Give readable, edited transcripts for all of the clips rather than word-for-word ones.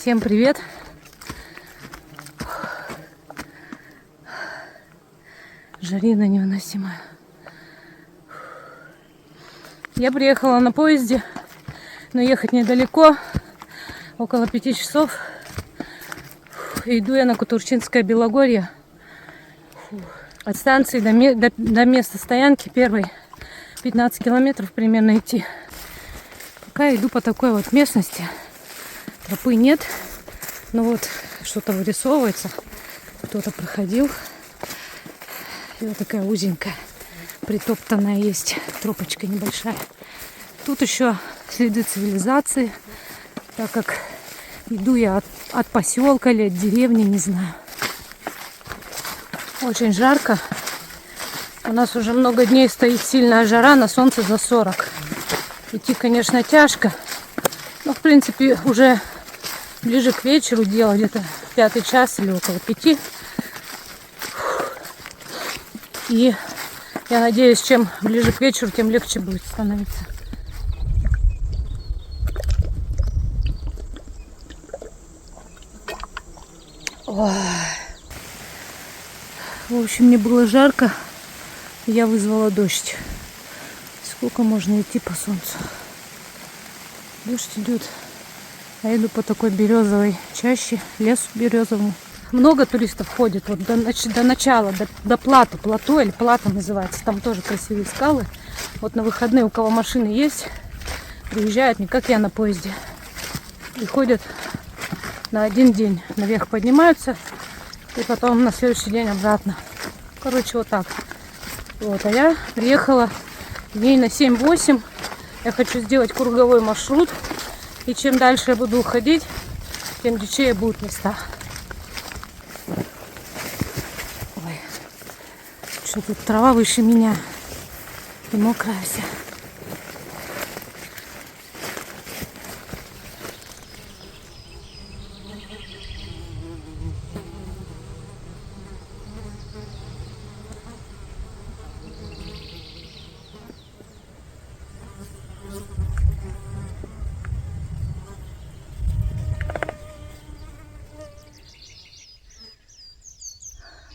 Всем привет! Жарина невыносимая. Я приехала на поезде, но ехать недалеко, около 5 часов. Иду я на Кутурчинское Белогорье. От станции до места стоянки первой 15 километров примерно идти. Пока иду по такой вот местности. Тропы нет, но вот что-то вырисовывается. Кто-то проходил. И вот такая узенькая, притоптанная есть тропочка небольшая. Тут еще следы цивилизации, так как иду я от поселка или от деревни, не знаю. Очень жарко. У нас уже много дней стоит сильная жара, на солнце за 40. Идти, конечно, тяжко, но, в принципе, уже ближе к вечеру дело, где-то 5 час или около 5. И я надеюсь, чем ближе к вечеру, тем легче будет становиться. Ой. В общем, мне было жарко. Я вызвала дождь. Сколько можно идти по солнцу? Дождь идет. А я иду по такой березовой чаще, лесу березовому. Много туристов ходит вот до начала, до плато или плато называется. Там тоже красивые скалы. Вот на выходные, у кого машины есть, приезжают не как я на поезде. И ходят на один день. Наверх поднимаются и потом на следующий день обратно. Короче, вот так. Вот, а я приехала дней на 7-8. Я хочу сделать круговой маршрут. И чем дальше я буду уходить, тем дичее будут места. Ой, что тут трава выше меня. И мокрая вся.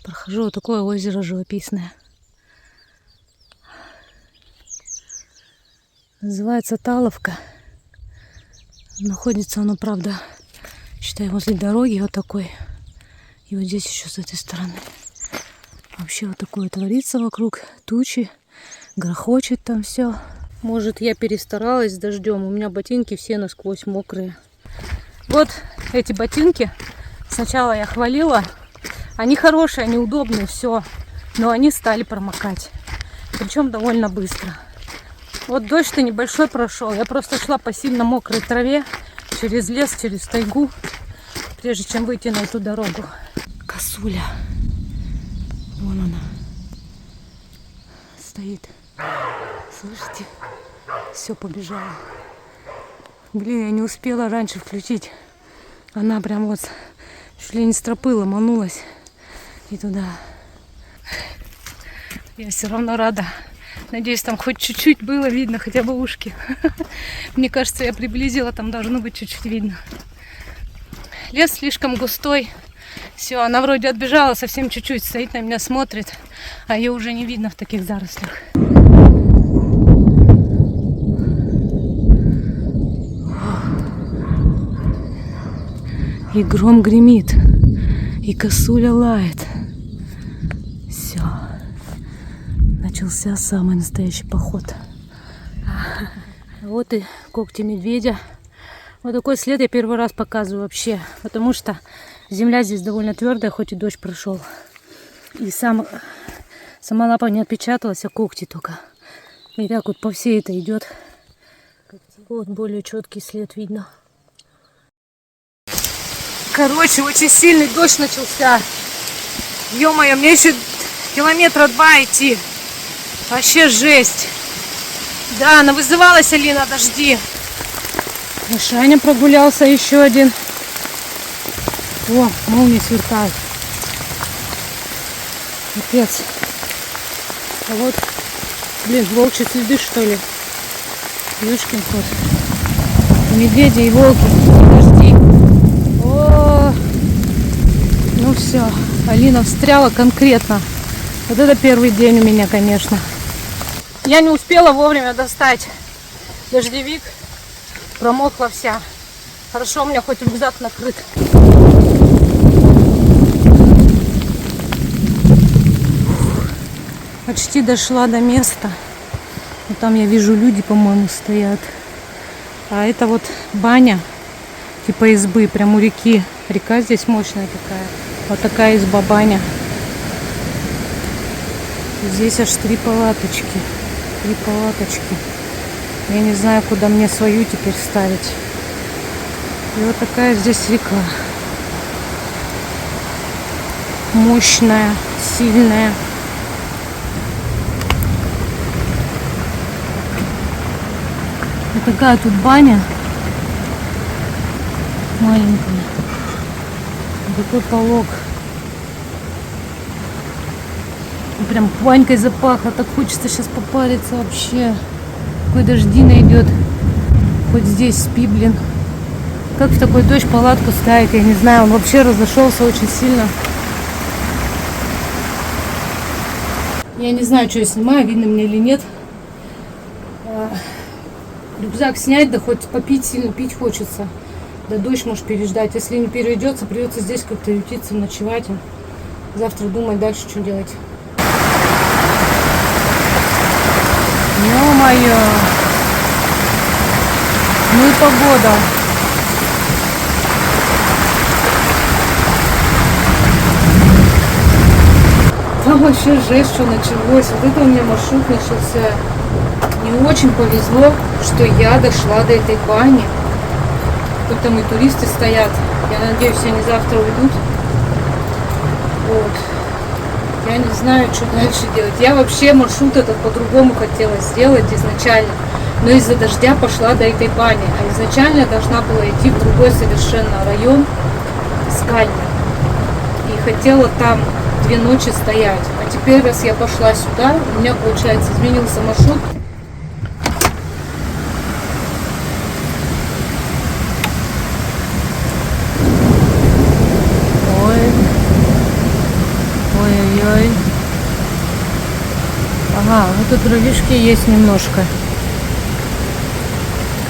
Прохожу вот такое озеро живописное. Называется Таловка. Находится оно, правда, считай, возле дороги вот такой. И вот здесь еще с этой стороны. Вообще вот такое творится вокруг. Тучи. Грохочет там все. Может, я перестаралась с дождем. У меня ботинки все насквозь мокрые. Вот эти ботинки. Сначала я хвалила. Они хорошие, они удобные, все. Но они стали промокать. Причем довольно быстро. Вот дождь-то небольшой прошел. Я просто шла по сильно мокрой траве. Через лес, через тайгу. Прежде чем выйти на эту дорогу. Косуля. Вон она. Стоит. Слышите? Все, побежала. Блин, я не успела раньше включить. Она прям вот чуть ли не с тропы ломанулась. И туда. Я все равно рада. Надеюсь, там хоть чуть-чуть было видно, хотя бы ушки. Мне кажется, я приблизила, там должно быть чуть-чуть видно. Лес слишком густой. Все, она вроде отбежала совсем чуть-чуть, стоит на меня, смотрит, а ее уже не видно в таких зарослях. И гром гремит, и косуля лает. Все. Начался самый настоящий поход. Вот и когти медведя. Вот такой след я первый раз показываю вообще. Потому что земля здесь довольно твердая, хоть и дождь прошел. И сама лапа не отпечаталась, а когти только. И так вот по всей это идет. Вот более четкий след видно. Короче, очень сильный дождь начался. Ё-моё, мне еще километра 2 идти. Вообще жесть. Да, навызывалась Алина, дожди. Мишаня прогулялся еще один. О, молнии сверкают. Капец. А вот, блин, волчьи следы, что ли? Ёшкин кот. Медведи и волки. Дожди. машина встряла конкретно. Вот это первый день у меня, конечно. Я не успела вовремя достать дождевик. Промокла вся. Хорошо, у меня хоть рюкзак накрыт. Почти дошла до места. Вот там я вижу, люди, по-моему, стоят. А это вот баня, типа избы, прям у реки. Река здесь мощная такая. Вот такая изба-баня. Здесь аж 3 палаточки. 3 палаточки. Я не знаю, куда мне свою теперь ставить. И вот такая здесь река. Мощная, сильная. Вот такая тут баня. Маленькая. Такой полог. Прям банькой запахло. Так хочется сейчас попариться вообще. Какой дождина идет. Хоть здесь спи, блин. Как в такой дождь палатку ставить, я не знаю. Он вообще разошелся очень сильно. Я не знаю, что я снимаю, видно мне или нет. Рюкзак снять, да хоть попить, сильно пить хочется. Да дождь может переждать. Если не перейдется, придется здесь как-то ютиться, ночевать. Завтра думать дальше, что делать. Ё-моё! Ну и погода. Там вообще жесть, что началось. Вот это у меня маршрут начался. Мне очень повезло, что я дошла до этой бани. Тут там и туристы стоят. Я надеюсь, они завтра уйдут. Вот. Я не знаю, что дальше делать. Я вообще маршрут этот по-другому хотела сделать изначально. Но из-за дождя пошла до этой бани. А изначально я должна была идти в другой совершенно район, скальный. И хотела там 2 ночи стоять. А теперь, раз я пошла сюда, у меня, получается, изменился маршрут. Ой-ой-ой. Ага, вот тут дровишки есть немножко.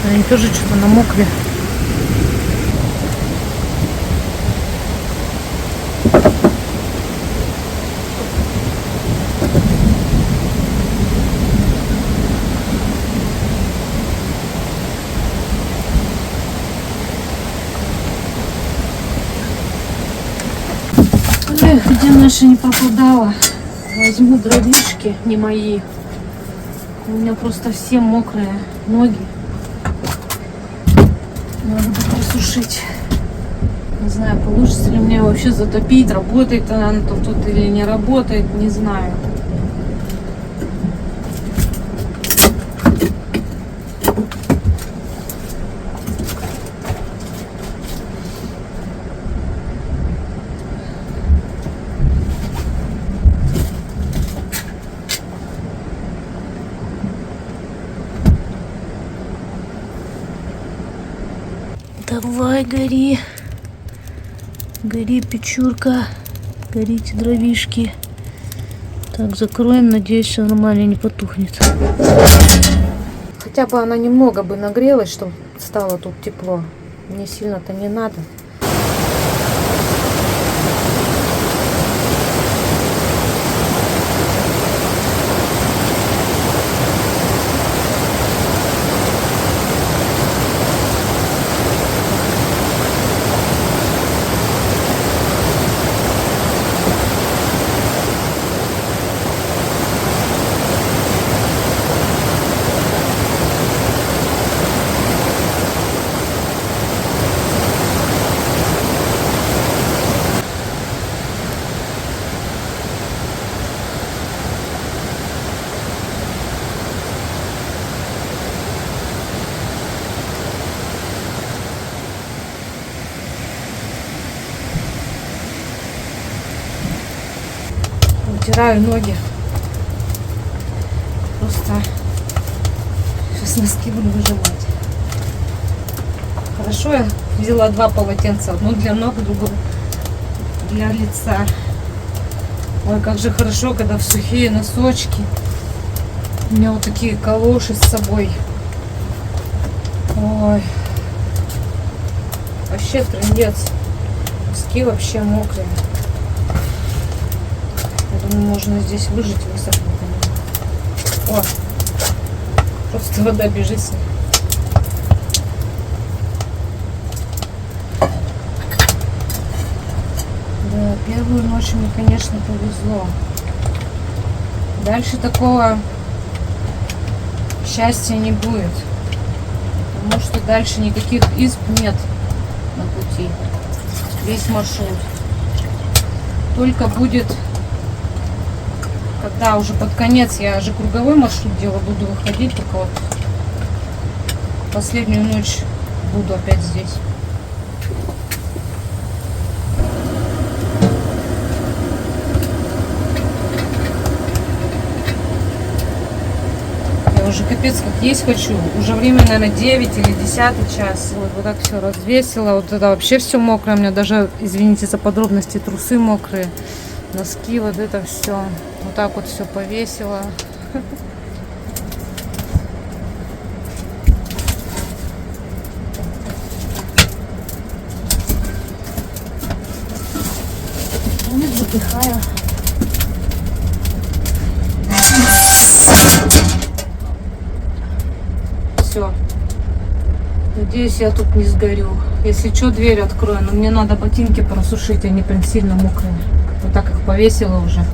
Они тоже что-то намокли. Где наша не попадала. Возьму дровишки, не мои. У меня просто все мокрые ноги. Надо будет просушить. Не знаю, получится ли мне вообще затопить. Работает она тут или не работает, не знаю. Давай, гори. Гори, печурка. Горите, дровишки. Так, закроем. Надеюсь, все нормально, не потухнет. Хотя бы она немного бы нагрелась, чтобы стало тут тепло. Мне сильно-то не надо. Вытираю ноги. Просто сейчас носки буду выжимать. Хорошо, я взяла 2 полотенца. Одно для ног, другое для лица. Ой, как же хорошо, когда в сухие носочки. У меня вот такие калоши с собой. Ой. Вообще трындец. Носки вообще мокрые. Я думаю, можно здесь выжать высохнуть. О, просто вода бежит с них. Да, первую ночь мне, конечно, повезло. Дальше такого счастья не будет. Потому что дальше никаких изб нет на пути. Весь маршрут. Только будет, когда уже под конец, я же круговой маршрут делаю, буду выходить, только вот последнюю ночь буду опять здесь. Я уже капец как есть хочу. Уже время, наверное, 9 или 10 час. Вот так все развесила. Вот это вообще все мокрое. У меня даже, извините за подробности, трусы мокрые. Носки, вот это все. Вот так вот все повесила. Нет, выдыхаю. Все. Надеюсь, я тут не сгорю. Если что, дверь открою. Но мне надо ботинки просушить, они прям сильно мокрые. Вот так их повесила уже.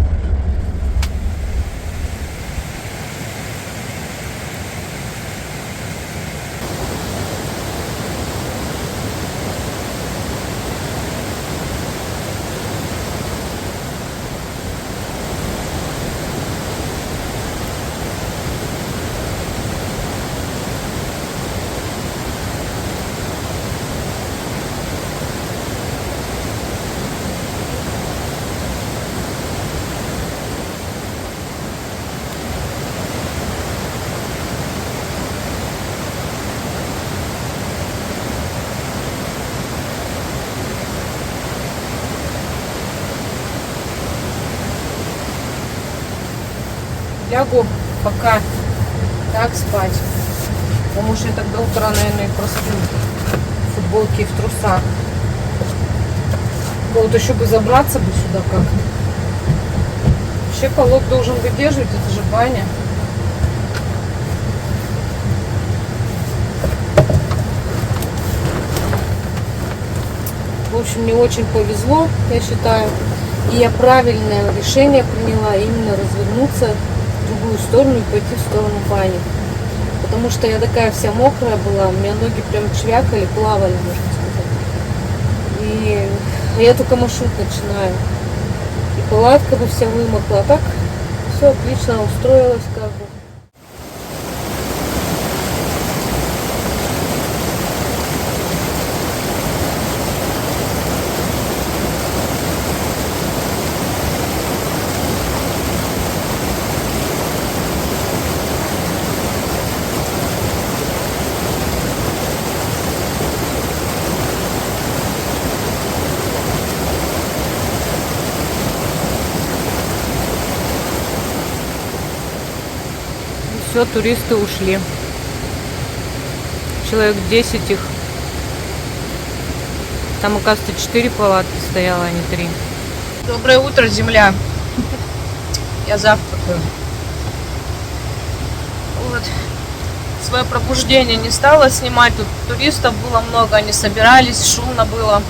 Лягу пока так спать. Потому что я так до утра, наверное, и просплю в футболке и в трусах. Вот еще бы забраться бы сюда как-то. Вообще полок должен выдерживать, это же баня. В общем, мне очень повезло, я считаю. И я правильное решение приняла именно развернуться в другую сторону и пойти в сторону бани. Потому что я такая вся мокрая была, у меня ноги прям чвякали, плавали, можно сказать. И я только маршрут начинаю. И палатка бы вся вымокла. А так все отлично, устроилась как бы. Все, туристы ушли. Человек 10 их. Там, оказывается, 4 палатки стояло, а не 3. Доброе утро, земля. Я завтракаю. Вот. Свое пробуждение не стала снимать. Тут туристов было много, они собирались, шумно было.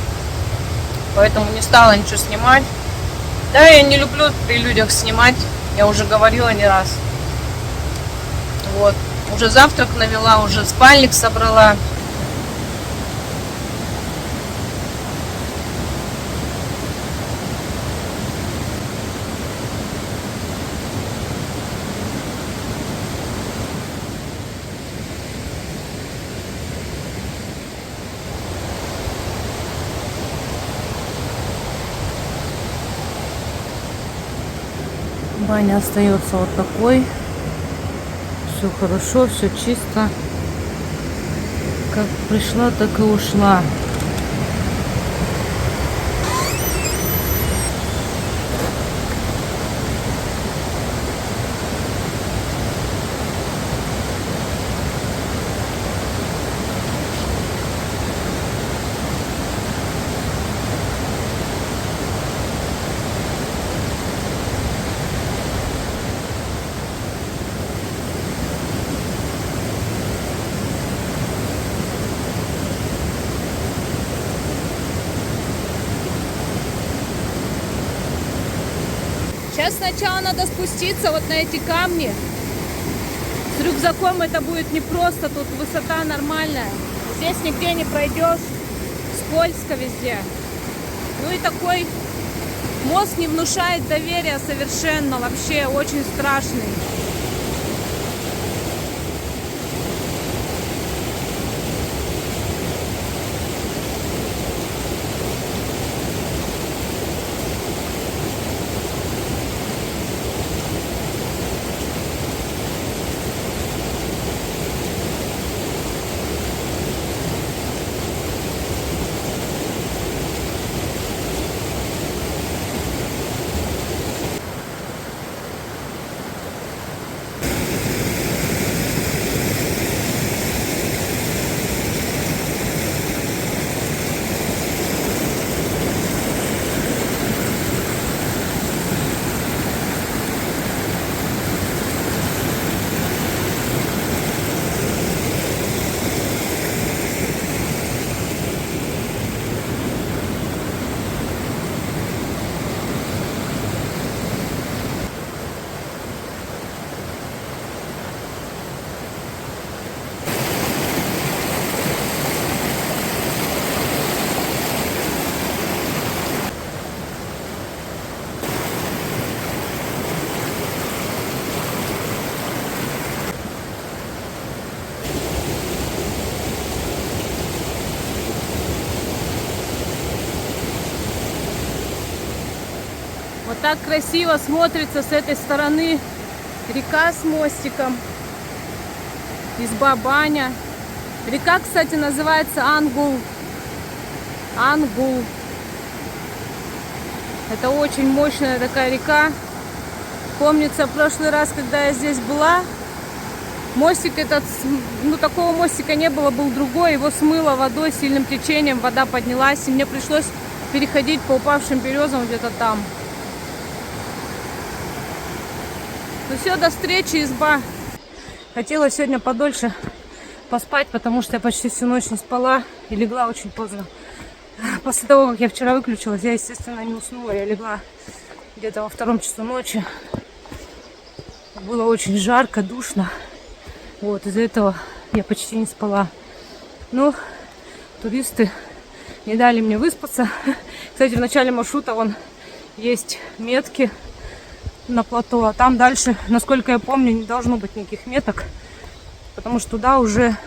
Поэтому не стала ничего снимать. Да, я не люблю при людях снимать. Я уже говорила не раз. Вот. Уже завтрак навела, уже спальник собрала. Баня остается вот такой. Все хорошо, все чисто. Как пришла, так и ушла. Сейчас сначала надо спуститься вот на эти камни. С рюкзаком это будет непросто, тут высота нормальная. Здесь нигде не пройдешь, скользко везде. Ну и такой мост не внушает доверия совершенно, вообще очень страшный. Вот так красиво смотрится с этой стороны река с мостиком. Изба баня. Река, кстати, называется Ангул. Ангул. Это очень мощная такая река. Помнится, в прошлый раз, когда я здесь была, мостик этот, ну такого мостика не было, был другой. Его смыло водой, сильным течением, вода поднялась, и мне пришлось переходить по упавшим березам где-то там. Ну все, до встречи, изба. Хотела сегодня подольше поспать, потому что я почти всю ночь не спала и легла очень поздно. После того, как я вчера выключилась, я, естественно, не уснула. Я легла где-то во 2 часу ночи. Было очень жарко, душно. Вот, из-за этого я почти не спала. Но туристы не дали мне выспаться. Кстати, в начале маршрута вон есть метки на плато, а там дальше, насколько я помню, не должно быть никаких меток, потому что туда уже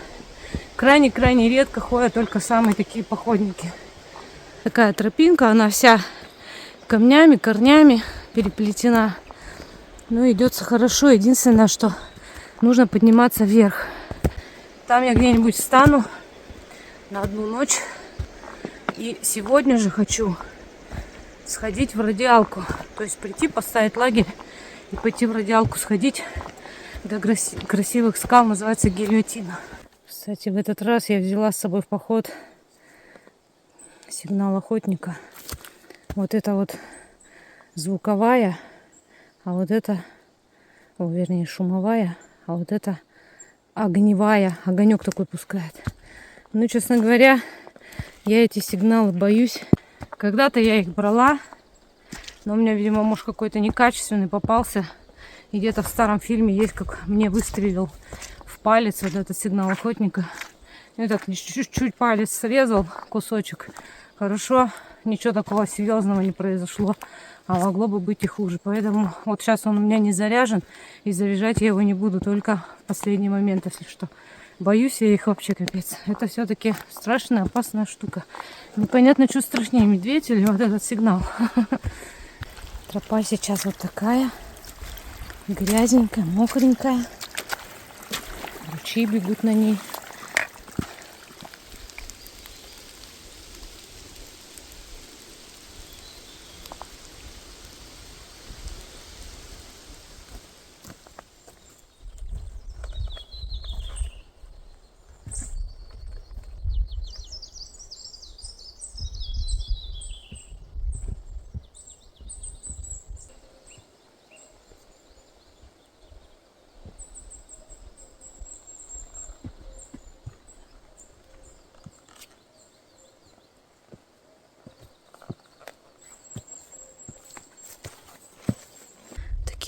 крайне-крайне редко ходят только самые такие походники. Такая тропинка, она вся камнями, корнями переплетена. Ну, идется хорошо. Единственное, что нужно подниматься вверх. Там я где-нибудь встану на 1 ночь. И сегодня же хочу сходить в Радиалку. То есть прийти, поставить лагерь и пойти в Радиалку сходить до красивых скал, называется Гильотина. Кстати, в этот раз я взяла с собой в поход сигнал охотника. Вот это вот звуковая, а вот это, вернее, шумовая, а вот это огневая. Огонек такой пускает. Ну, честно говоря, я эти сигналы боюсь. Когда-то я их брала, но у меня, видимо, может, какой-то некачественный попался. И где-то в старом фильме есть, как мне выстрелил в палец вот этот сигнал охотника. И так чуть-чуть палец срезал, кусочек. Хорошо, ничего такого серьезного не произошло. А могло бы быть и хуже. Поэтому вот сейчас он у меня не заряжен. И заряжать я его не буду, только в последний момент, если что. Боюсь я их вообще капец. Это все-таки страшная, опасная штука. Непонятно, что страшнее, медведь или вот этот сигнал. Тропа сейчас вот такая. Грязненькая, мокренькая. Ручьи бегут на ней.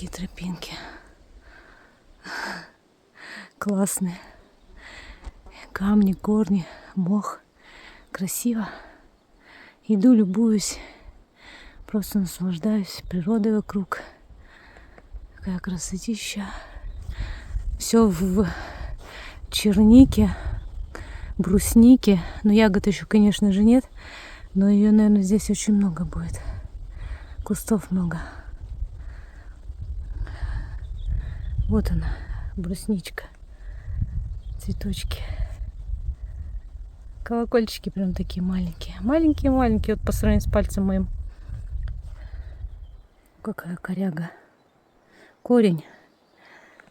такие тропинки. Классные. Камни, корни, мох. Красиво. Иду, любуюсь. Просто наслаждаюсь природой вокруг. Какая красотища. Все в чернике, бруснике. Но ягод еще, конечно же, нет. Но ее, наверное, здесь очень много будет. Кустов много. Вот она, брусничка. Цветочки. Колокольчики прям такие маленькие. Маленькие-маленькие, вот по сравнению с пальцем моим. Какая коряга. Корень.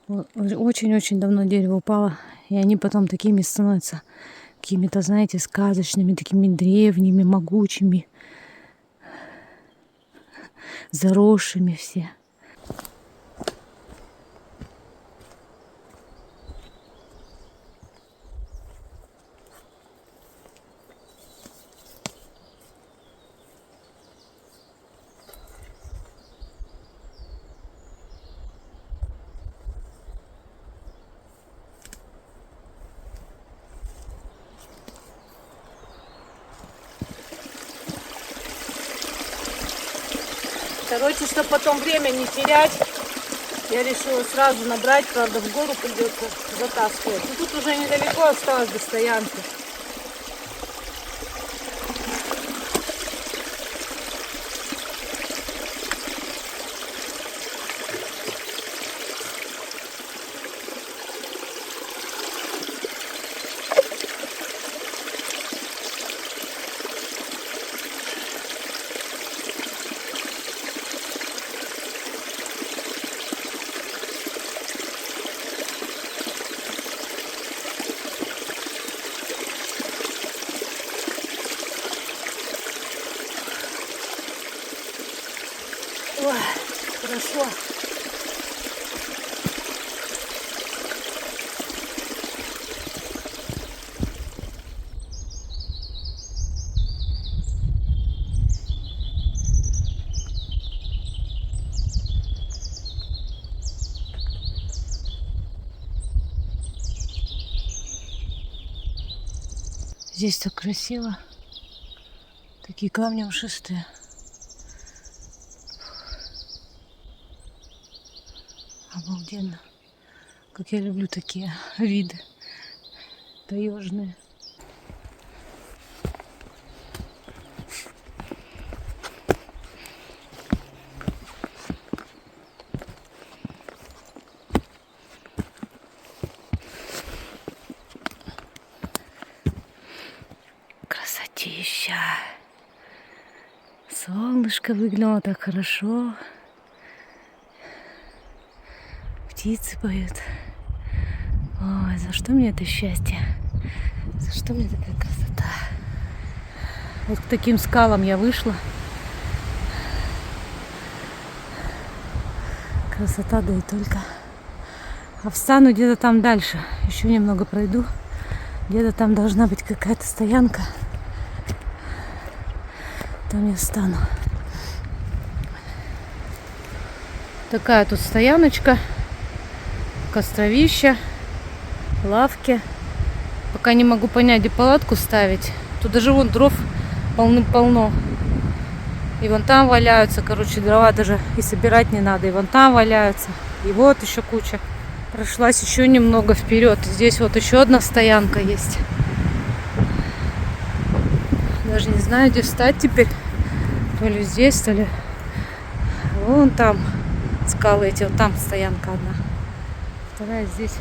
Очень-очень давно дерево упало. И они потом такими становятся. Какими-то, знаете, сказочными, такими древними, могучими. Заросшими все. Короче, чтобы потом время не терять, я решила сразу набрать, правда, в гору придется затаскивать. И тут уже недалеко осталось до стоянки. Ой, хорошо. Здесь так красиво. Такие камни ушистые. Обалденно. Как я люблю такие виды таежные. Красотища. Солнышко выглянуло так хорошо. Птицы поют. Ой, за что мне это счастье? За что мне такая красота? Вот к таким скалам я вышла. Красота, да и только. А встану где-то там дальше. Еще немного пройду. Где-то там должна быть какая-то стоянка. Там я встану. Такая тут стояночка. Костровища. Лавки. Пока не могу понять, где палатку ставить. Тут даже вон дров полным-полно. И вон там валяются, короче, дрова даже и собирать не надо. И вон там валяются. И вот еще куча. Прошлась еще немного вперед. Здесь вот еще одна стоянка есть. Даже не знаю, где встать теперь. То ли здесь, то ли вон там скалы эти. Вот там стоянка одна. Вторая здесь.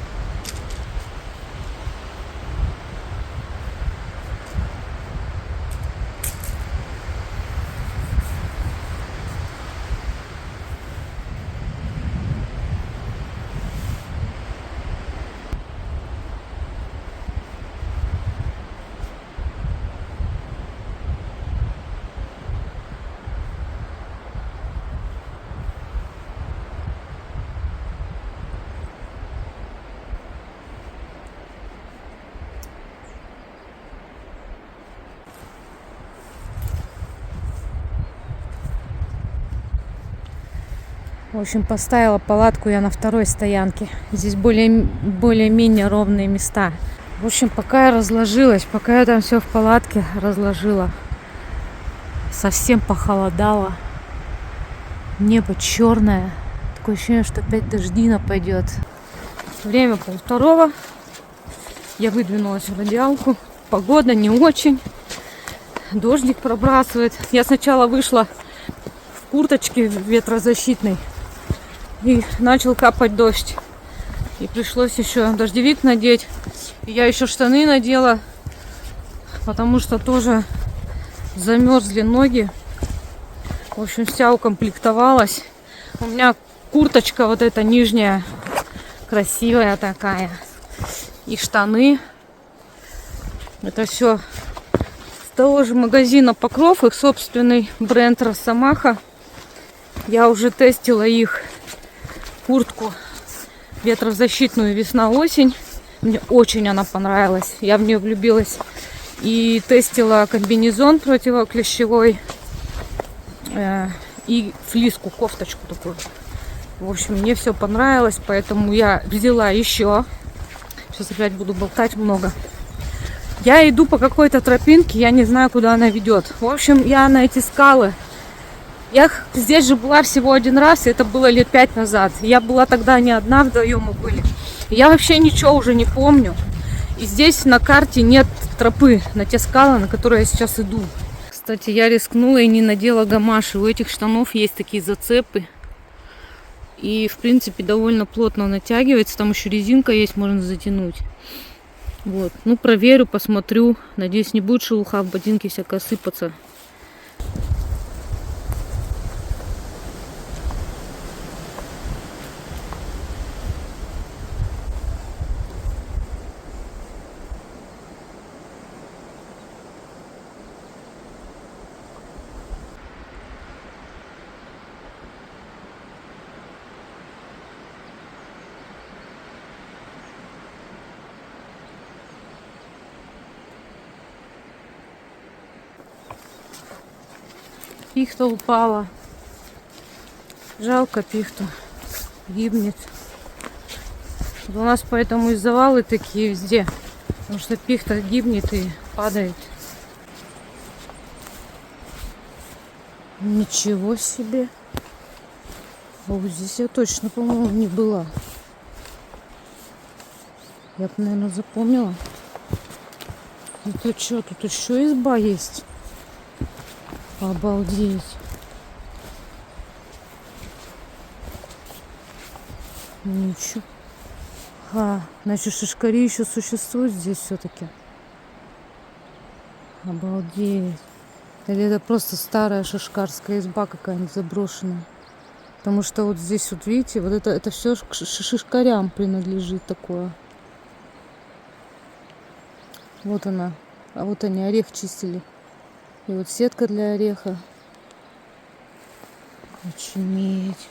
В общем, поставила палатку я на второй стоянке. Здесь более-менее ровные места. В общем, пока я разложилась, пока я там все в палатке разложила, совсем похолодало. Небо черное. Такое ощущение, что опять дождина пойдет. Время 1:30. Я выдвинулась в радиалку. Погода не очень. Дождик пробрасывает. Я сначала вышла в курточке ветрозащитной. И начал капать дождь. И пришлось еще дождевик надеть. И я еще штаны надела. Потому что тоже замерзли ноги. В общем, вся укомплектовалась. У меня курточка вот эта нижняя. Красивая такая. И штаны. Это все с того же магазина Покров. Их собственный бренд Росомаха. Я уже тестила их куртку ветрозащитную весна-осень. Мне очень она понравилась. Я в нее влюбилась. И тестила комбинезон противоклещевой. И флиску, кофточку такую. В общем, мне все понравилось. Поэтому я взяла еще. Сейчас опять буду болтать много. Я иду по какой-то тропинке. Я не знаю, куда она ведет. В общем, я на эти скалы. Я здесь же была всего один раз, и это было лет 5 назад. Я была тогда не одна, вдвоем мы были. Я вообще ничего уже не помню. И здесь на карте нет тропы на те скалы, на которые я сейчас иду. Кстати, я рискнула и не надела гамаши. У этих штанов есть такие зацепы. И, в принципе, довольно плотно натягивается. Там еще резинка есть, можно затянуть. Вот. Ну, проверю, посмотрю. Надеюсь, не будет шелуха в ботинке всякая сыпаться. Пихта упала. Жалко пихту. Гибнет. Вот у нас поэтому и завалы такие везде. Потому что пихта гибнет и падает. Ничего себе. Вот здесь я точно, по-моему, не была. Я бы, наверное, запомнила. Это что, тут еще изба есть? Обалдеть. Ничего. Значит, шишкари еще существуют здесь все-таки. Обалдеть. Или это просто старая шишкарская изба какая-нибудь заброшенная. Потому что вот здесь вот, видите, вот это все шишкарям принадлежит такое. Вот она. А вот они орех чистили. И вот сетка для ореха. Очуметь.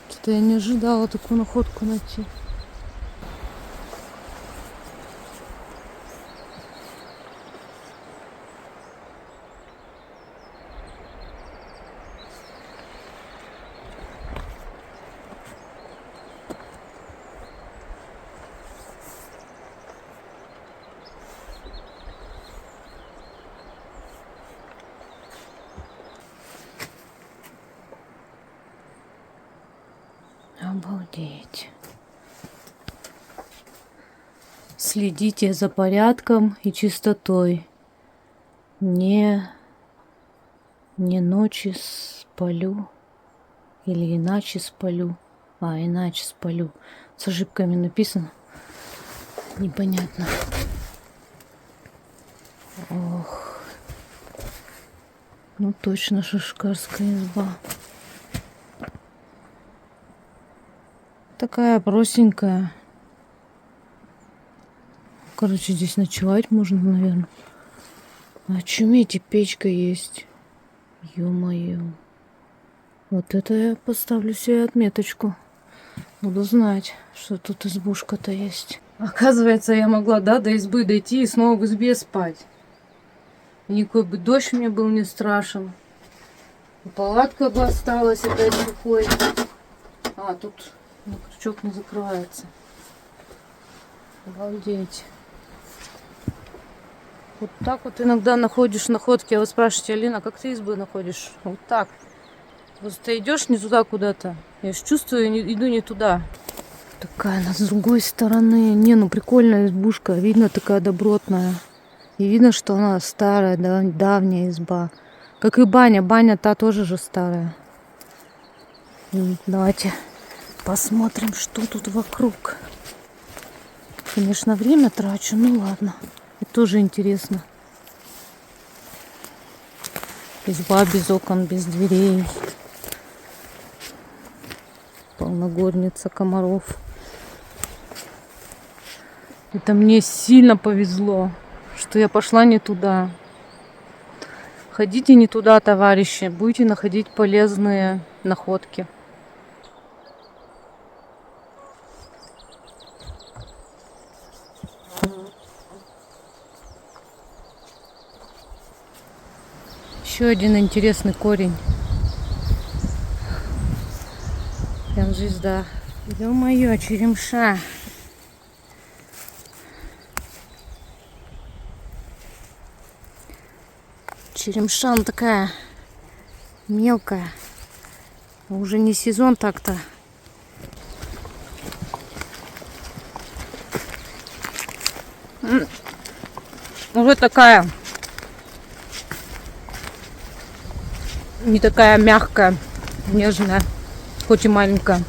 Что-то я не ожидала такую находку найти. Обалдеть. Следите за порядком и чистотой. Не ночи спалю. Или иначе спалю. Иначе спалю. С ошибками написано. Непонятно. Ох. Ну точно шишкарская изба. Такая простенькая. Короче, здесь ночевать можно, наверное. Очуметь, и печка есть. Ё-моё. Вот это я поставлю себе отметочку. Буду знать, что тут избушка-то есть. Оказывается, я могла, до избы дойти и снова в избе спать. И никакой бы дождь мне был не страшен. И палатка бы осталась опять сухой. А, тут крючок не закрывается. Обалдеть. Вот так вот иногда находишь находки. А вы спрашиваете, Алина, как ты избы находишь? Вот так. Просто идешь не туда куда-то. Я же чувствую, иду не туда. Такая она с другой стороны. Не, ну прикольная избушка. Видно, такая добротная. И видно, что она старая, давняя изба. Как и баня. Баня та тоже же старая. Давайте посмотрим, что тут вокруг. Конечно, время трачу, ну ладно. И тоже интересно. Изба без окон, без дверей. Полногорница комаров. Это мне сильно повезло, что я пошла не туда. Ходите не туда, товарищи. Будете находить полезные находки. Еще один интересный корень. Прям звезда. Ё-моё, черемша. Черемша, она такая мелкая. Уже не сезон так-то. Уже такая не такая мягкая, нежная, хоть и маленькая.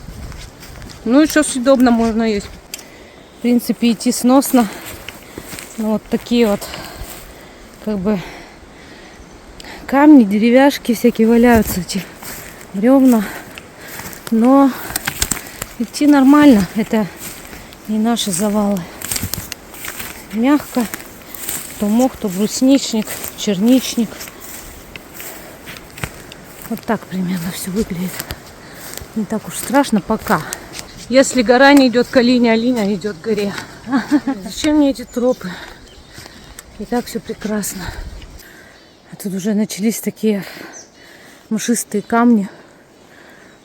Ну и что съедобно можно есть. В принципе, идти сносно. Ну, вот такие вот как бы камни, деревяшки всякие валяются, эти бревна. Но идти нормально. Это не наши завалы. Мягко. То мох, то брусничник, черничник. Вот так примерно все выглядит. Не так уж страшно пока. Если гора не идет к Алине, Алина идет к горе. Зачем мне эти тропы? И так все прекрасно. А тут уже начались такие мшистые камни,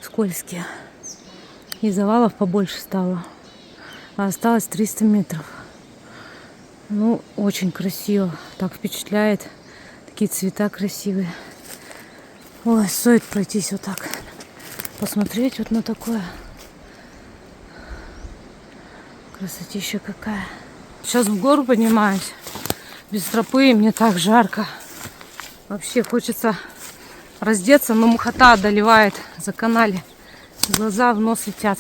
скользкие. И завалов побольше стало. А осталось 300 метров. Ну, очень красиво. Так впечатляет. Такие цвета красивые. Ой, стоит пройтись вот так. Посмотреть вот на такое. Красотища какая. Сейчас в гору поднимаюсь. Без тропы, мне так жарко. Вообще хочется раздеться, но мухота одолевает за канале. Глаза в нос летят.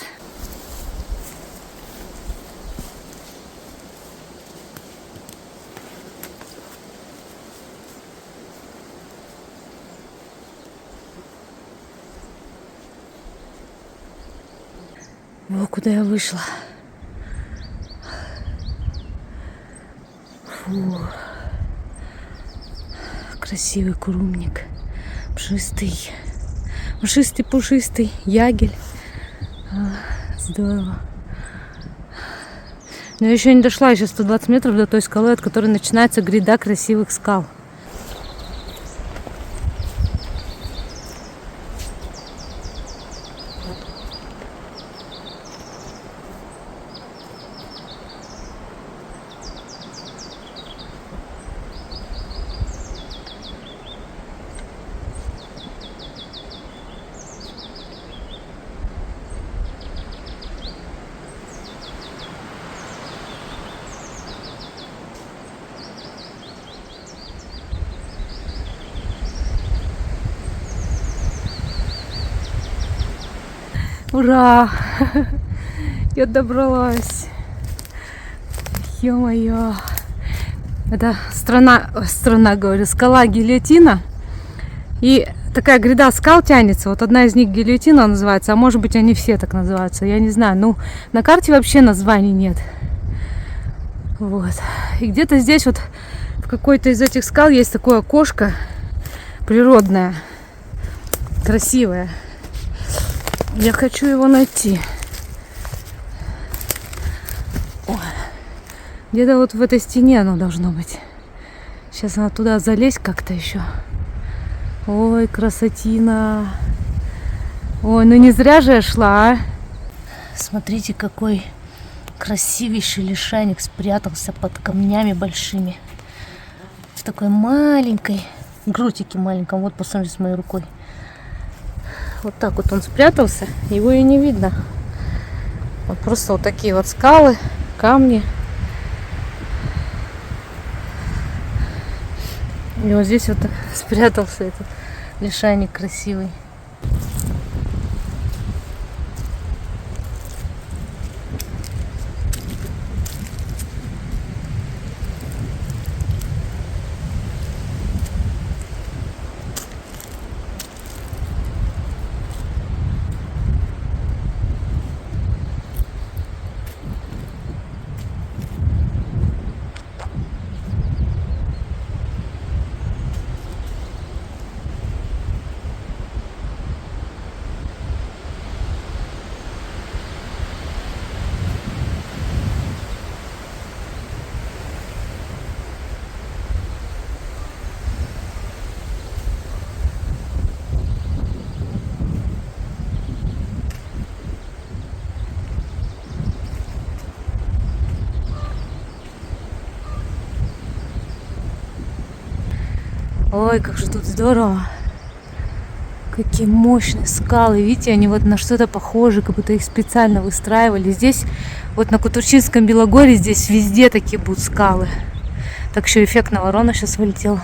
Вот куда я вышла. Фу. Красивый курумник. Пушистый. Пушистый, пушистый. Ягель. Здорово. Но я еще не дошла, еще 120 метров до той скалы, от которой начинается гряда красивых скал. Ура! Я добралась. Ё-моё. Это страна, говорю, скала Гильотина. И такая гряда скал тянется. Вот одна из них Гильотина называется, а может быть они все так называются, я не знаю. Ну, на карте вообще названий нет. Вот. И где-то здесь вот в какой-то из этих скал есть такое окошко природное, красивое. Я хочу его найти. Ой. Где-то вот в этой стене оно должно быть. Сейчас надо туда залезть как-то еще. Ой, красотина. Ой, ну не зря же я шла, а. Смотрите, какой красивейший лишайник спрятался под камнями большими. В такой маленькой гротике маленьком. Вот посмотрите с моей рукой. Вот так вот он спрятался. Его и не видно. Вот просто вот такие вот скалы, камни. И вот здесь вот спрятался этот лишайник красивый. Ой, как же тут здорово. Какие мощные скалы. Видите, они вот на что-то похожи, как будто их специально выстраивали. Здесь, вот на Кутурчинском Белогорье, здесь везде такие будут скалы. Так еще эффектно ворона сейчас вылетела.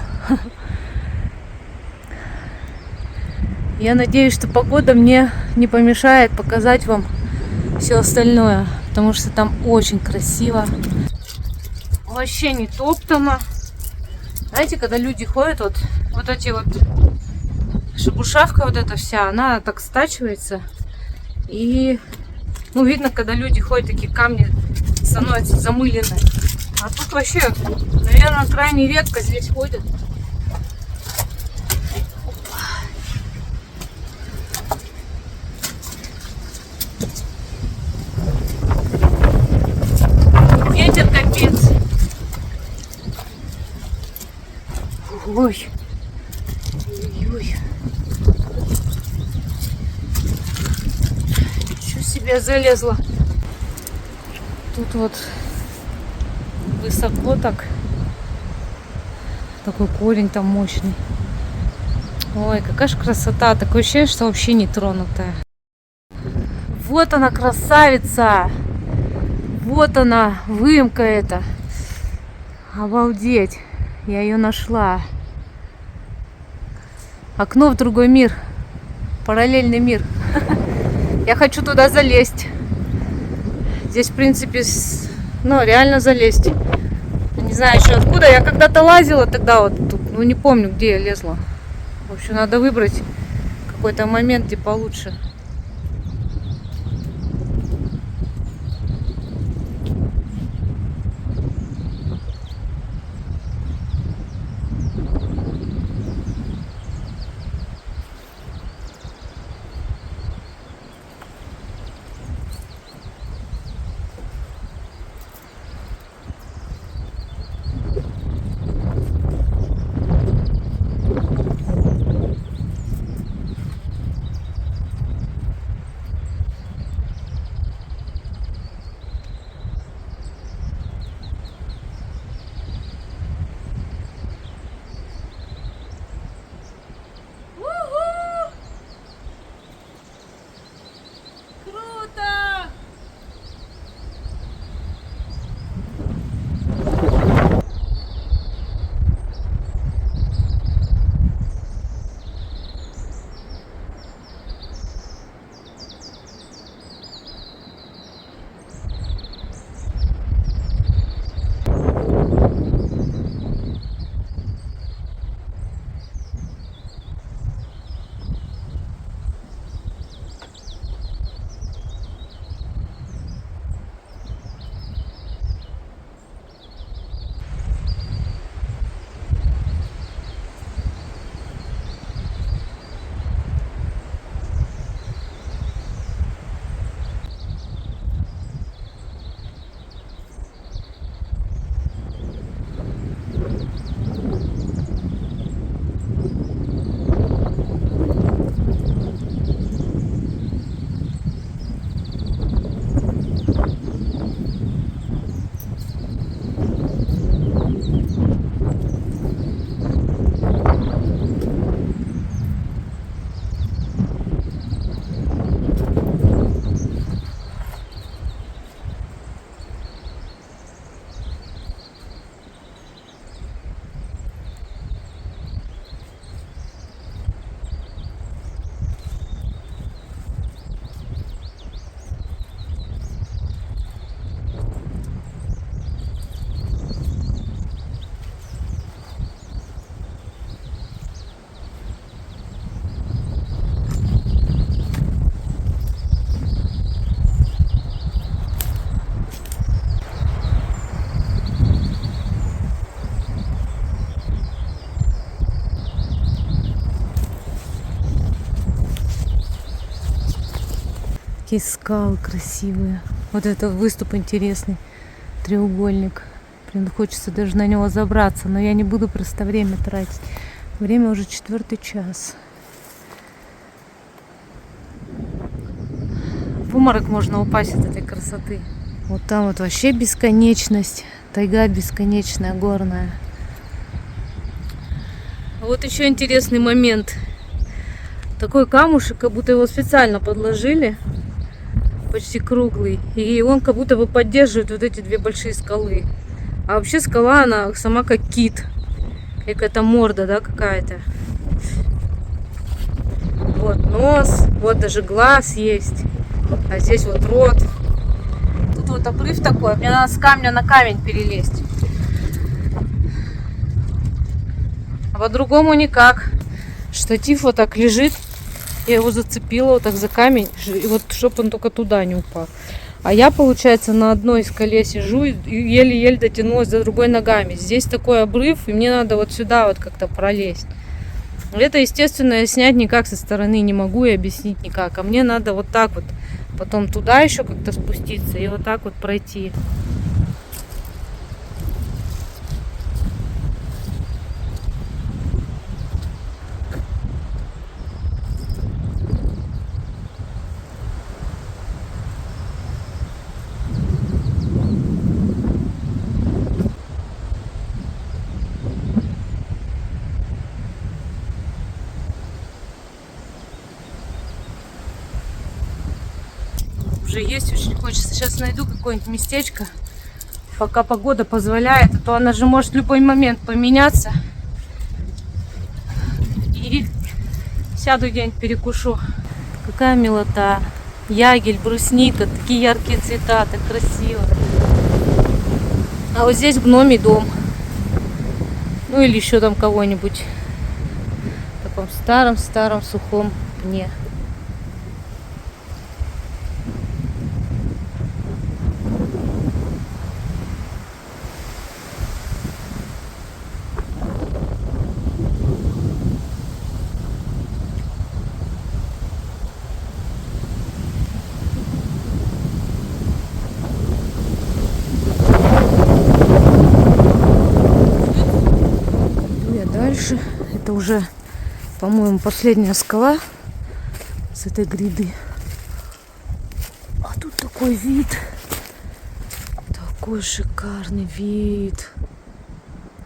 Я надеюсь, что погода мне не помешает показать вам все остальное. Потому что там очень красиво. Вообще не топтано. Знаете, когда люди ходят, вот эти вот шебушавка вот эта вся, она так стачивается. И, ну, видно, когда люди ходят, такие камни становятся замыленные. А тут вообще, наверное, крайне редко здесь ходят. Ветер капец. Ой. Ой. Ничего себе залезла. Тут вот высоко так. Такой корень там мощный. Ой, какая же красота. Такое ощущение, что вообще не тронутая. Вот она, красавица. Вот она, выемка эта. Обалдеть. Я ее нашла. Окно в другой мир. Параллельный мир. Я хочу туда залезть. Здесь, в принципе, ну, реально залезть. Не знаю еще откуда. Я когда-то лазила тогда вот тут. Ну, не помню, где я лезла. В общем, надо выбрать какой-то момент, где получше. какие скалы красивые. Вот это выступ интересный, треугольник. Блин, хочется даже на него забраться, но я не буду просто время тратить. Время уже 4 час. В обморок можно упасть от этой красоты. Вот там вот вообще бесконечность. Тайга бесконечная, горная. Вот еще интересный момент. Такой камушек, как будто его специально подложили. Почти круглый. И он как будто бы поддерживает вот эти две большие скалы. А вообще скала, она сама как кит. Какая-то морда, да, какая-то. Вот нос, вот даже глаз есть. А здесь вот рот. Тут вот обрыв такой, мне надо с камня на камень перелезть. А по-другому никак. Штатив вот так лежит. Я его зацепила вот так за камень, и вот чтобы он только туда не упал. А я, получается, на одной скале сижу и еле-еле дотянулась до другой ногами. Здесь такой обрыв, и мне надо вот сюда вот как-то пролезть. Это, естественно, я снять никак со стороны не могу и объяснить никак. А мне надо вот так вот потом туда еще как-то спуститься и вот так вот пройти. Уже есть, очень хочется. Сейчас найду какое-нибудь местечко, пока погода позволяет, а то она же может в любой момент поменяться. И сяду где-нибудь перекушу. Какая милота. Ягель, брусника, такие яркие цвета, так красиво. А вот здесь гномий дом. Ну или еще там кого-нибудь. В таком старом-старом сухом пне. Дальше это уже, по-моему, последняя скала с этой гряды. А тут такой вид, такой шикарный вид,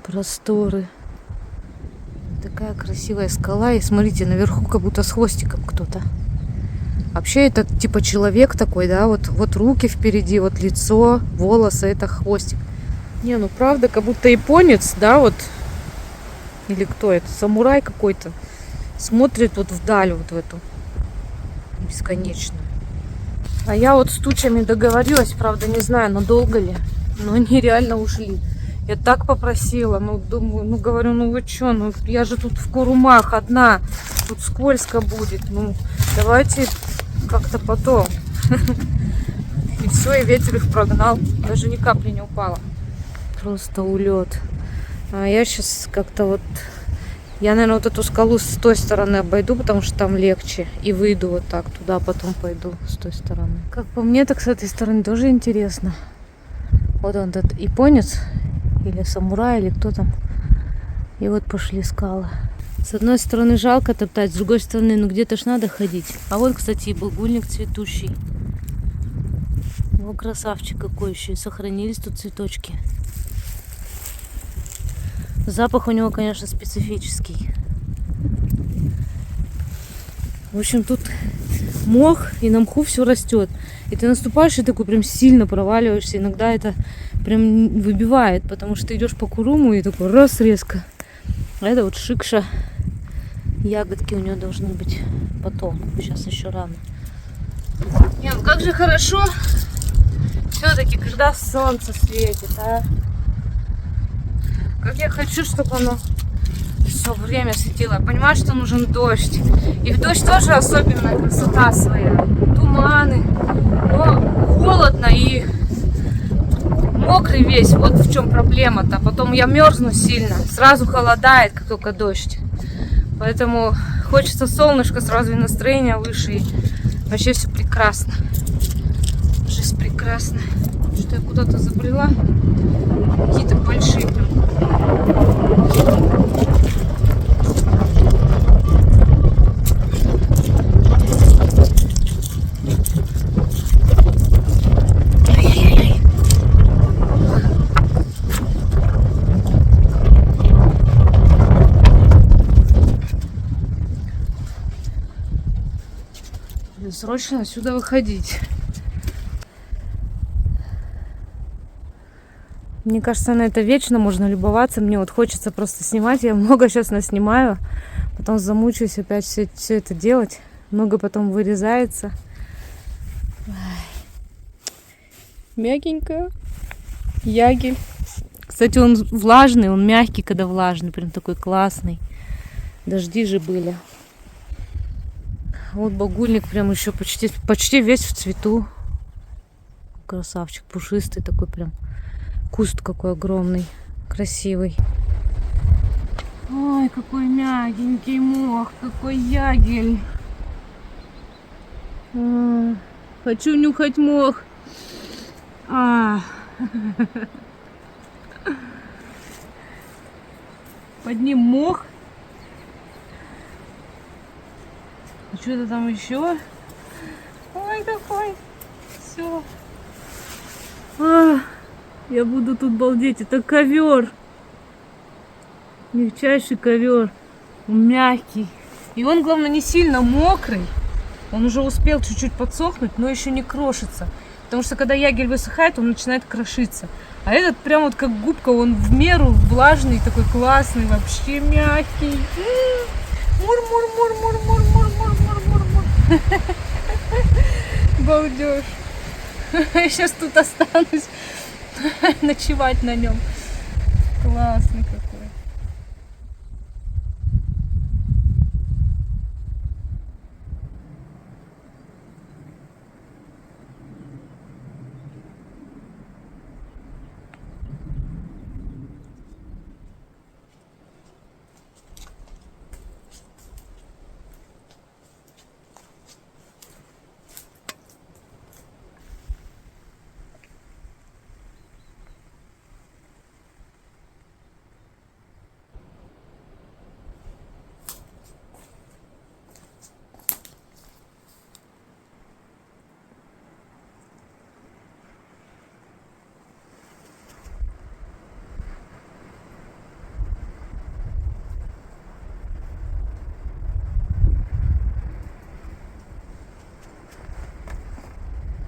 просторы, такая красивая скала. И смотрите, наверху как будто с хвостиком кто-то. Вообще это типа человек такой, да, вот руки впереди, вот лицо, волосы, это хвостик. Не, ну правда, как будто японец, да, вот. Или кто это? Самурай какой-то. Смотрит вот вдаль, вот в эту бесконечную. А я вот с тучами договорилась, правда, не знаю, надолго ли. Но они реально ушли. Я так попросила, ну, думаю, ну, говорю, ну вы что, ну, я же тут в Курумах одна. Тут скользко будет. Ну, давайте как-то потом. И все, и ветер их прогнал. Даже ни капли не упала. Просто улет. А я сейчас как-то вот... Я, наверное, вот эту скалу с той стороны обойду, потому что там легче. И выйду вот так туда, потом пойду с той стороны. Как по мне, так с этой стороны тоже интересно. Вот он, этот японец. Или самурай, или кто там. И вот пошли скалы. С одной стороны жалко топтать, с другой стороны, ну где-то ж надо ходить. А вот, кстати, и булгульник цветущий. Ну, красавчик какой еще. И сохранились тут цветочки. Запах у него, конечно, специфический. В общем, тут мох, и на мху все растет. И ты наступаешь и такой прям сильно проваливаешься. Иногда это прям выбивает, потому что ты идешь по Куруму и такой раз резко. А это вот шикша. Ягодки у нее должны быть потом. Сейчас еще рано. Нет, ну как же хорошо все-таки, когда солнце светит, а? Как я хочу, чтобы оно все время светило. Я понимаю, что нужен дождь. И в дождь тоже особенная красота своя. Туманы. Но холодно и мокрый весь. Вот в чем проблема-то. Потом я мерзну сильно. Сразу холодает, как только дождь. Поэтому хочется солнышко, сразу и настроение выше. И Вообще все прекрасно. Жизнь прекрасна. Что я куда-то забрела. Какие-то большие прям. Срочно отсюда выходить. Мне кажется, на это вечно можно любоваться. Мне вот хочется просто снимать. Я много сейчас наснимаю. Потом замучаюсь опять все это делать. Много потом вырезается. Мягенько. Ягель. Кстати, он влажный, он мягкий, когда влажный. Прям такой классный. Дожди же были. Вот багульник прям еще почти весь в цвету. Красавчик, пушистый такой прям. Куст какой огромный, красивый. Ой, какой мягенький мох, какой ягель. Хочу нюхать мох. Под ним мох. И что-то там еще. Ой, какой. Все. Я буду тут балдеть. Это ковер. Мягчайший ковер. Он мягкий. И он, главное, не сильно мокрый. Он уже успел чуть-чуть подсохнуть, но еще не крошится. Потому что когда ягель высыхает, он начинает крошиться. А этот прям вот как губка, он в меру влажный, такой классный, вообще мягкий. Мур-мур-мур-мур-мур-мур-мур-мур-мур. Балдеж. Я сейчас тут останусь ночевать на нем. Классный какой.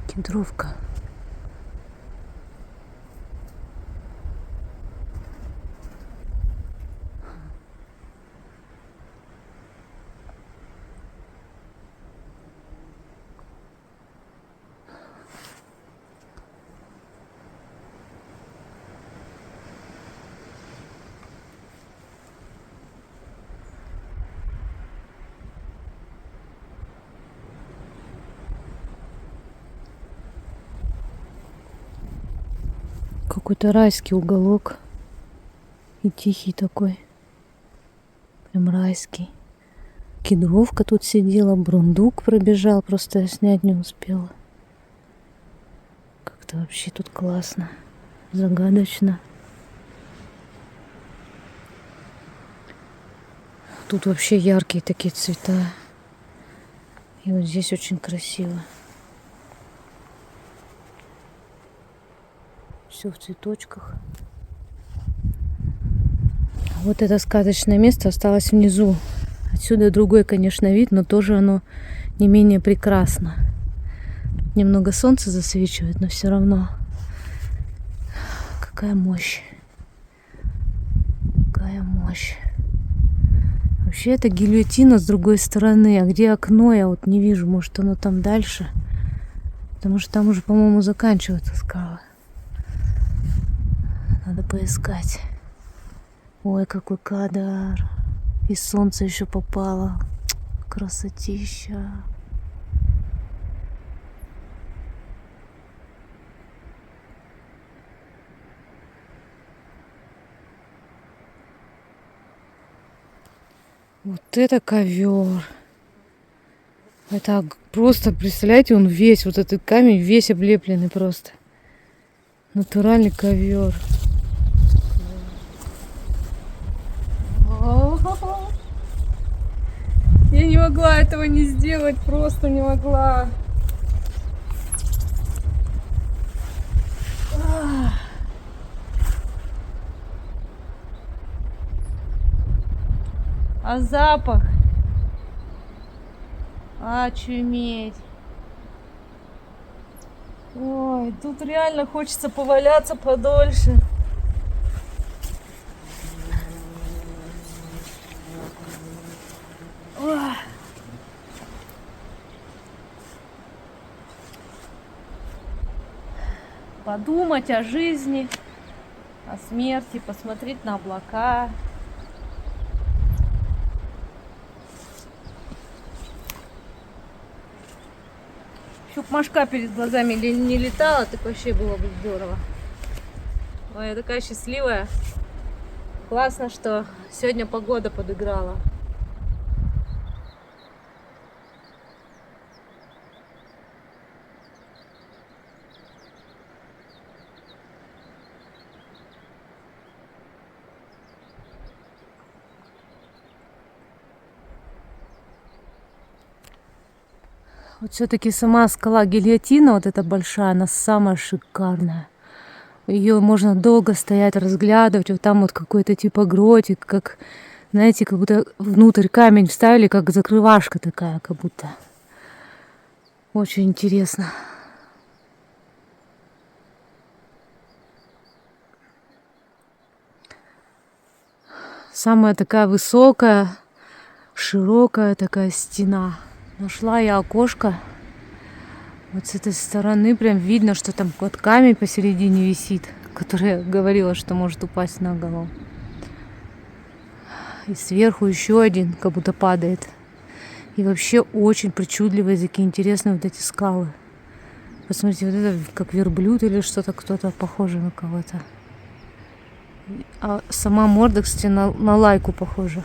Кедровка. Какой-то райский уголок. И тихий такой. Прям райский. Кедровка тут сидела, бурундук пробежал, просто я снять не успела. Как-то вообще тут классно. Загадочно. Тут вообще яркие такие цвета. И вот здесь очень красиво. Все в цветочках. Вот это сказочное место осталось внизу. Отсюда другой, конечно, вид, но тоже оно не менее прекрасно. Тут немного солнца засвечивает, но все равно. Какая мощь. Какая мощь. Вообще это гильотина с другой стороны. А где окно, я вот не вижу. Может, оно там дальше. Потому что там уже, по-моему, заканчивается скала. Надо поискать. Ой, какой кадр. И солнце еще попало. Красотища. Вот это ковер. Это просто, представляете, он весь, вот этот камень весь облепленный просто. Натуральный ковер. Я не могла этого не сделать, просто не могла. А запах? Очуметь. Ой, тут реально хочется поваляться подольше. Ой. Подумать о жизни, о смерти, посмотреть на облака. Чтоб мошка перед глазами не летала, так вообще было бы здорово. Ой, я такая счастливая. Классно, что сегодня погода подыграла. Вот все-таки сама скала Гильотина, вот эта большая, она самая шикарная. Ее можно долго стоять, разглядывать. Вот там вот какой-то типа гротик, как, знаете, как будто внутрь камень вставили, как закрывашка такая, как будто. Очень интересно. Самая такая высокая, широкая такая стена. Нашла я окошко. Вот с этой стороны прям видно, что там вот камень посередине висит, который я говорила, что может упасть на голову. И сверху еще один, как будто падает. И вообще очень причудливые, такие интересные вот эти скалы. Посмотрите, вот это как верблюд или что-то, кто-то похоже на кого-то. А сама морда, кстати, на лайку похожа.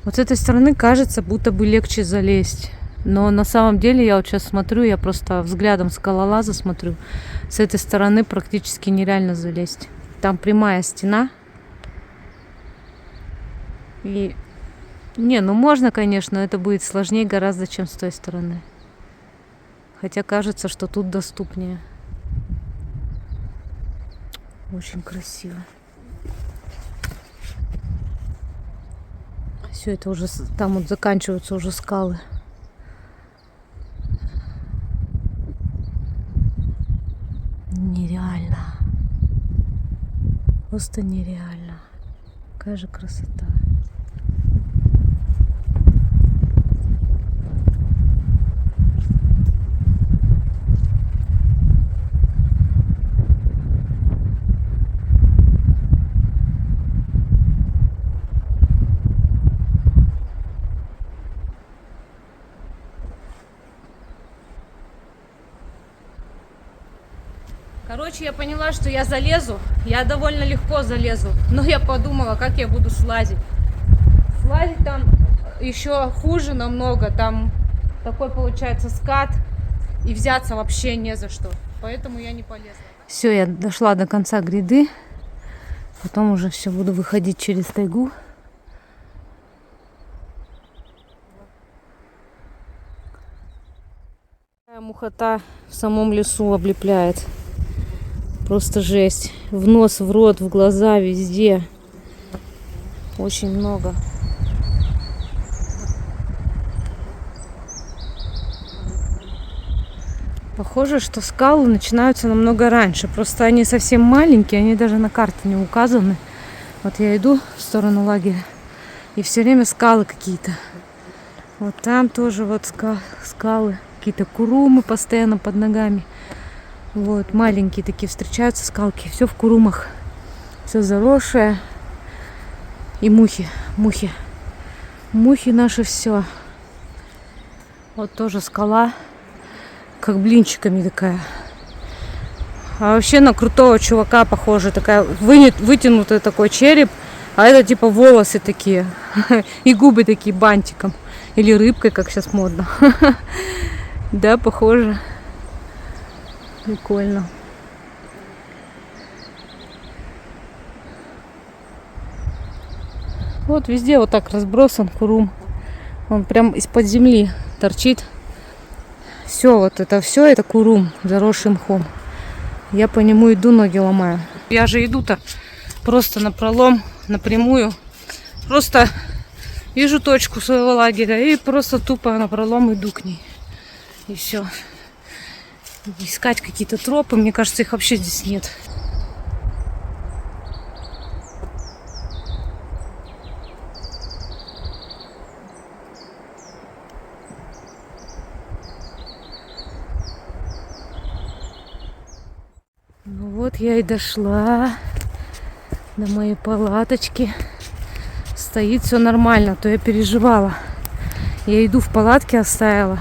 Вот с этой стороны кажется, будто бы легче залезть. Но на самом деле я вот сейчас смотрю, я просто взглядом скалолаза смотрю. С этой стороны практически нереально залезть. Там прямая стена. И... Не, ну можно, конечно, но это будет сложнее гораздо, чем с той стороны. Хотя кажется, что тут доступнее. Очень красиво. Все это уже, там вот заканчиваются уже скалы. Нереально. Просто нереально. Какая же красота. Короче, я поняла, что я залезу. Я довольно легко залезу. Но я подумала, как я буду слазить. Слазить там еще хуже намного. Там такой получается скат. И взяться вообще не за что. Поэтому я не полезла. Все, я дошла до конца гряды. Потом уже все буду выходить через тайгу. Такая мухота в самом лесу облепляет. Просто жесть. В нос, в рот, в глаза, везде. Очень много. Похоже, что скалы начинаются намного раньше. Просто они совсем маленькие, они даже на карте не указаны. Вот я иду в сторону лагеря, и все время скалы какие-то. Вот там тоже вот скалы. Какие-то курумы постоянно под ногами. Вот, маленькие такие встречаются скалки. Все в курумах. Все заросшее. И мухи. Мухи наши все. Вот тоже скала. Как блинчиками такая. А вообще на крутого чувака похоже. Такая вытянутый такой череп. А это типа волосы такие. И губы такие бантиком. Или рыбкой, как сейчас модно. Да, похоже. Прикольно. Вот везде вот так разбросан курум. Он прям из-под земли торчит. Все, вот это все, это курум, заросший мхом. Я по нему иду, ноги ломаю. Я же иду-то просто напролом, напрямую. Просто вижу точку своего лагеря и просто тупо напролом иду к ней. И все. Искать какие-то тропы, мне кажется, их вообще здесь нет. Ну вот я и дошла до моей палаточки. Стоит все нормально, то я переживала. Я еду в палатке оставила.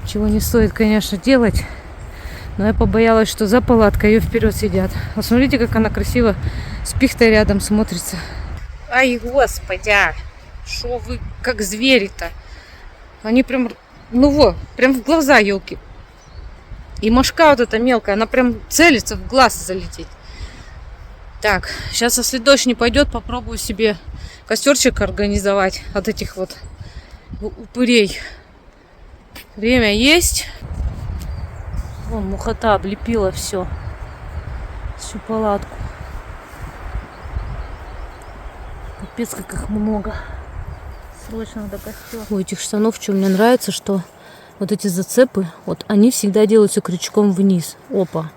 Чего не стоит, конечно, делать. Но я побоялась, что за палаткой ее вперед сидят. А смотрите, как она красиво с пихтой рядом смотрится. Ай, господи! Шо вы как звери-то? Они прям, ну вот, прям в глаза, елки. И мошка вот эта мелкая, она прям целится в глаз залететь. Так, сейчас, если дождь не пойдет, попробую себе костерчик организовать от этих вот упырей. Время есть. Вон мухота облепила все. Всю палатку. Капец, как их много. Срочно надо костер. У этих штанов, что мне нравится, что вот эти зацепы, вот они всегда делаются крючком вниз. Опа.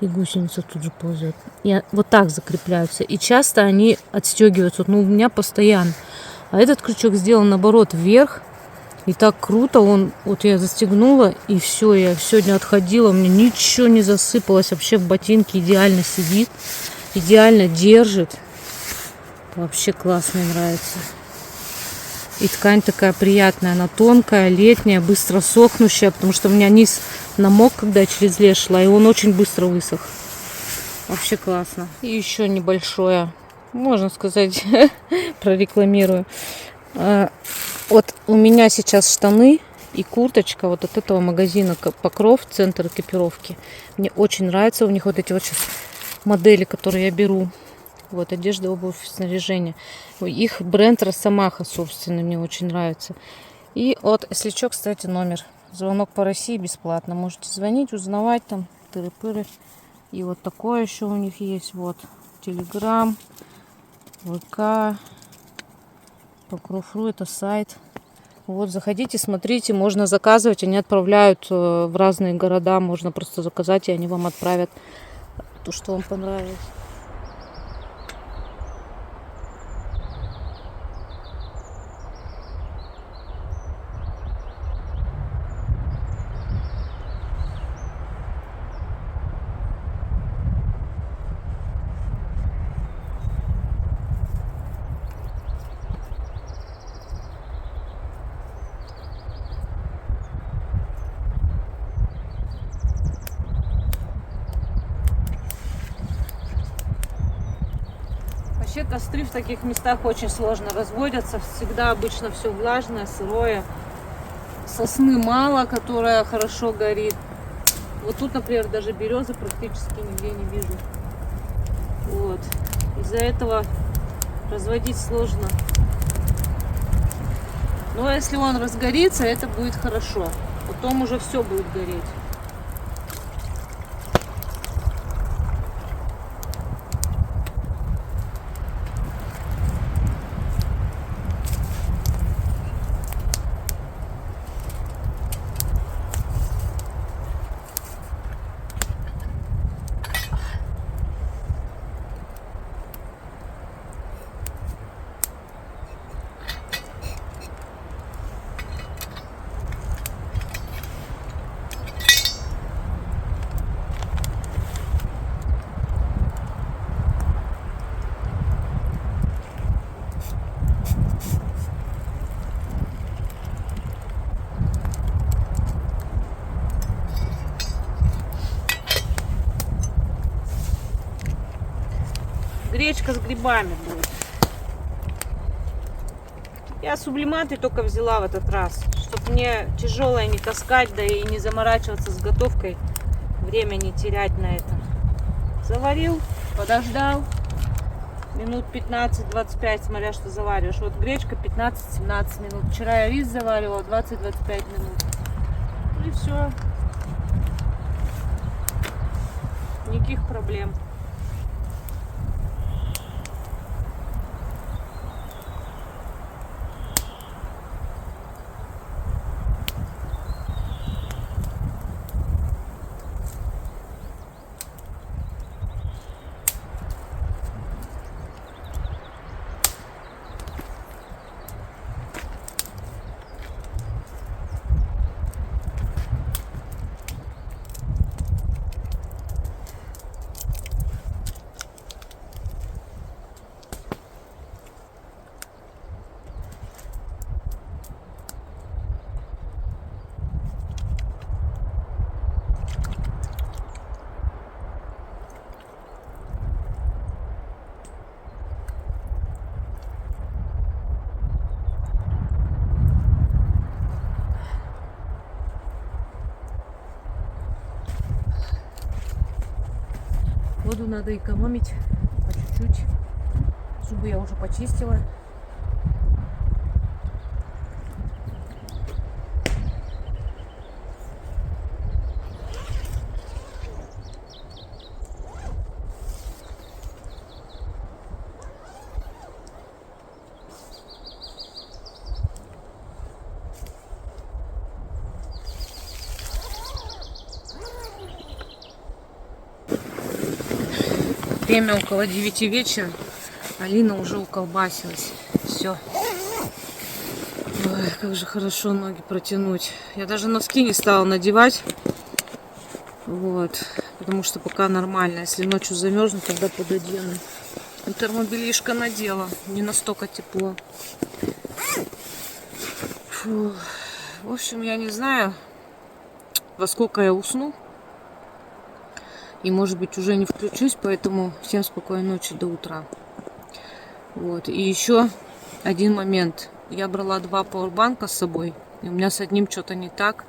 И гусеница тут же ползет. И вот так закрепляются. И часто они отстегиваются. Ну, у меня постоянно. А этот крючок сделан наоборот вверх. И так круто. Он, вот я застегнула, и все. Я сегодня отходила. У меня ничего не засыпалось. Вообще в ботинке идеально сидит. Идеально держит. Вообще классно, мне нравится. И ткань такая приятная. Она тонкая, летняя, быстро сохнущая. Потому что у меня низ намок, когда я через лес шла. И он очень быстро высох. Вообще классно. И еще небольшое. Можно сказать, прорекламирую. Вот у меня сейчас штаны и курточка вот от этого магазина Покров, центр экипировки. Мне очень нравится. У них вот эти вот сейчас модели, которые я беру. Вот, одежда, обувь, снаряжение. Их бренд Росомаха, собственно, мне очень нравится. И вот, если что, кстати, номер. Звонок по России бесплатно. Можете звонить, узнавать там, тыры-пыры. И вот такое еще у них есть. Вот, Телеграм, ВК, Покров.ру, это сайт. Вот, заходите, смотрите, можно заказывать. Они отправляют в разные города. Можно просто заказать, и они вам отправят то, что вам понравилось. Вообще костры в таких местах очень сложно разводятся. Всегда обычно все влажное, сырое. Сосны мало, которая хорошо горит. Вот тут, например, даже березы практически нигде не вижу. Вот. Из-за этого разводить сложно. Но если он разгорится, это будет хорошо. Потом уже все будет гореть. гречка с грибами будет. Я сублиматы только взяла в этот раз, чтобы мне тяжелое не таскать, да и не заморачиваться с готовкой, время не терять на это. Заварил, подождал минут 15-25, смотря что завариваешь. Вот гречка 15-17 минут. Вчера я рис заваривала 20-25 минут. И все. Никаких проблем. Воду надо экономить по чуть-чуть. Зубы я уже почистила. Время около 9 вечера. Алина уже уколбасилась. Все. Ой, как же хорошо ноги протянуть. Я даже носки не стала надевать. Вот. Потому что пока нормально. Если ночью замерзну, тогда пододену. И термобелишко надела. Не настолько тепло. Фу. В общем, я не знаю, во сколько я усну. И, может быть, уже не включусь, поэтому всем спокойной ночи до утра. Вот. И еще один момент. Я брала 2 пауэрбанка с собой. И у меня с одним что-то не так.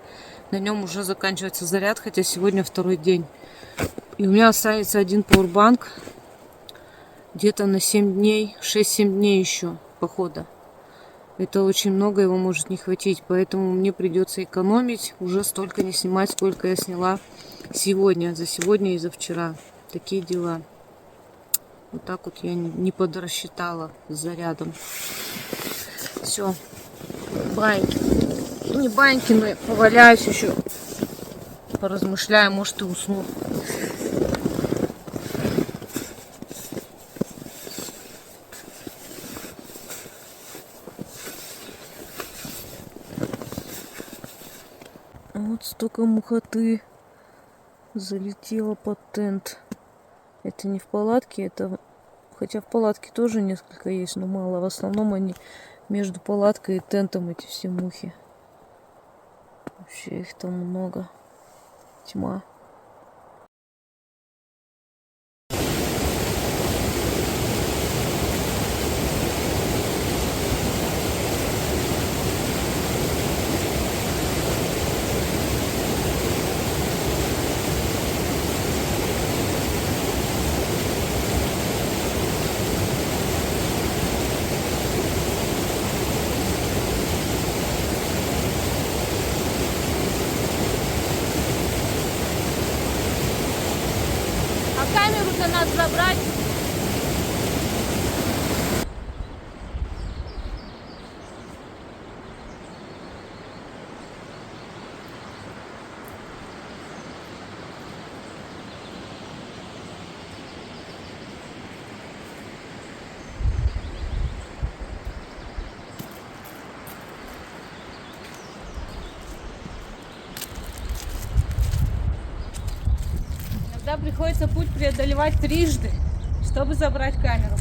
На нем уже заканчивается заряд, хотя сегодня 2-й день. И у меня останется 1 пауэрбанк где-то на 7 дней, 6-7 дней еще похода. Это очень много, его может не хватить. Поэтому мне придется экономить. Уже столько не снимать, сколько я сняла сегодня, за сегодня и за вчера. Такие дела. Вот так вот я не подрасчитала с зарядом. Все. Баньки. Не баньки, но поваляюсь еще. Поразмышляю, может и усну. Вот столько мухоты залетело под тент. Это не в палатке, это... Хотя в палатке тоже несколько есть, но мало. В основном они между палаткой и тентом, эти все мухи. Вообще их там много. Тьма. Камеру-то надо забрать. Иногда приходится путь преодолевать трижды, чтобы забрать камеру.